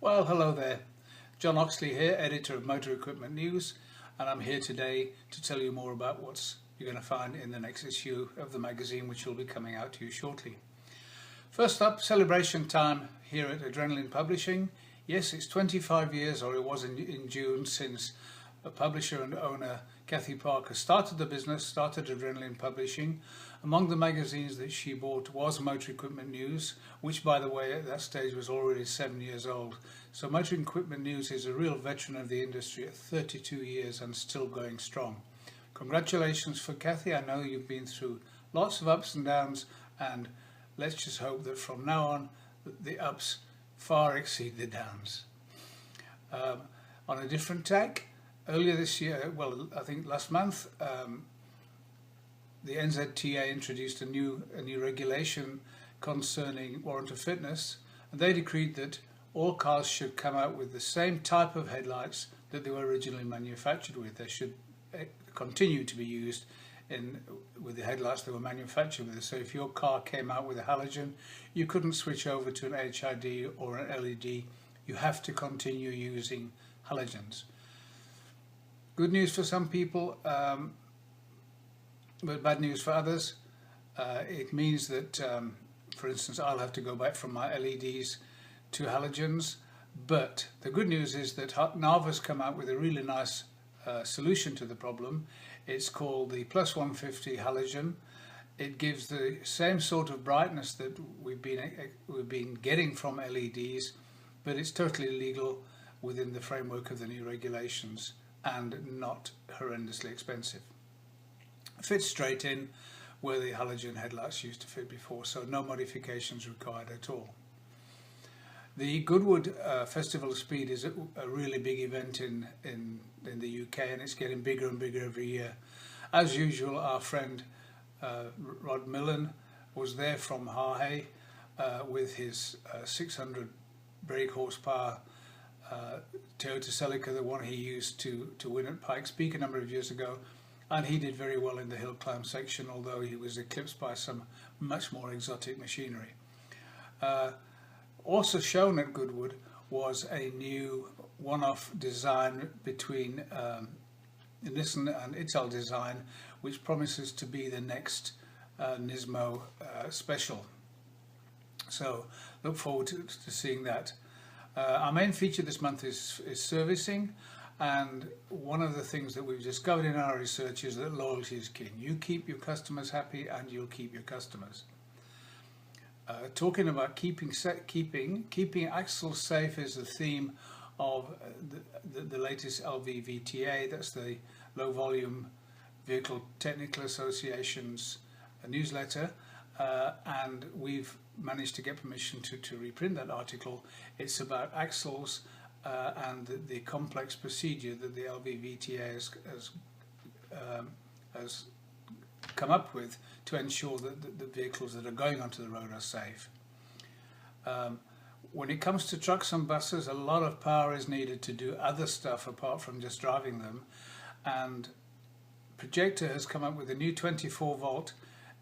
Well, hello there. John Oxley here, editor of Motor Equipment News, and I'm here today to tell you more about what you're going to find in the next issue of the magazine, which will be coming out to you shortly. First up, celebration time here at Adrenalin Publishing. Yes, it's 25 years, or it was in June, since a publisher and owner, Cathy Parker, started the business, started Adrenalin Publishing. Among the magazines that she bought was Motor Equipment News, which, by the way, at that stage was already 7 years old. So Motor Equipment News is a real veteran of the industry at 32 years and still going strong. Congratulations for Cathy. I know you've been through lots of ups and downs, and let's just hope that from now on the ups far exceed the downs. On a different tack, earlier this year, well, I think last month, the NZTA introduced a new regulation concerning warrant of fitness, and they decreed that all cars should come out with the same type of headlights that they were originally manufactured with. They should continue to be used with the headlights they were manufactured with. So if your car came out with a halogen, you couldn't switch over to an HID or an LED. You have to continue using halogens. Good news for some people, but bad news for others. It means that, for instance, I'll have to go back from my LEDs to halogens. But the good news is that Narva's come out with a really nice solution to the problem. It's called the Plus 150 halogen. It gives the same sort of brightness that we've been getting from LEDs, but it's totally legal within the framework of the new regulations and not horrendously expensive. It fits straight in where the halogen headlights used to fit before, so no modifications required at all. The Goodwood Festival of Speed is a really big event in the UK, and it's getting bigger and bigger every year. As usual, our friend Rod Millen was there from Harhay with his 600 brake horsepower Toyota Celica, the one he used to win at Pikes Peak a number of years ago, and he did very well in the hill climb section, although he was eclipsed by some much more exotic machinery. Also shown at Goodwood was a new one-off design between Nissan and Ital Design, which promises to be the next Nismo special. So look forward to seeing that. Our main feature this month is servicing, and one of the things that we've discovered in our research is that loyalty is king. You keep your customers happy and you'll keep your customers. Talking about keeping axles safe is the theme of the latest LVVTA. That's the Low Volume Vehicle Technical Association's newsletter, and we've managed to get permission to reprint that article. It's about axles and the complex procedure that the LVVTA has come up with to ensure that the vehicles that are going onto the road are safe. When it comes to trucks and buses, a lot of power is needed to do other stuff apart from just driving them, and Projector has come up with a new 24-volt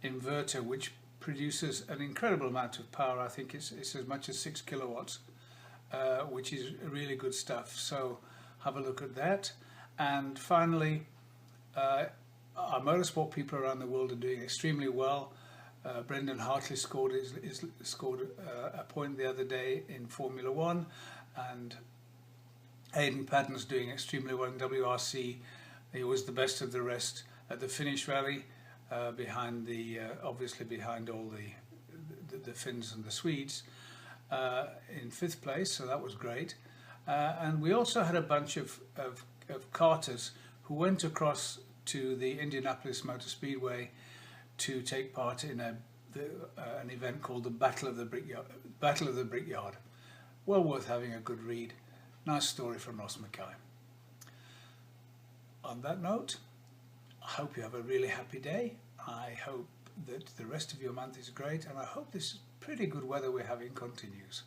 inverter which produces an incredible amount of power. I think it's as much as 6 kilowatts, which is really good stuff. So have a look at that. And finally, our motorsport people around the world are doing extremely well. Brendan Hartley scored a point the other day in Formula 1, and Aidan Patton's doing extremely well in WRC. He was the best of the rest at the finish rally, obviously behind all the Finns and the Swedes, in 5th place, so that was great. And we also had a bunch of karters who went across to the Indianapolis Motor Speedway to take part in an event called the Battle of the Brickyard. Well worth having a good read. Nice story from Ross Mackay. On that note, I hope you have a really happy day. I hope that the rest of your month is great, and I hope this pretty good weather we're having continues.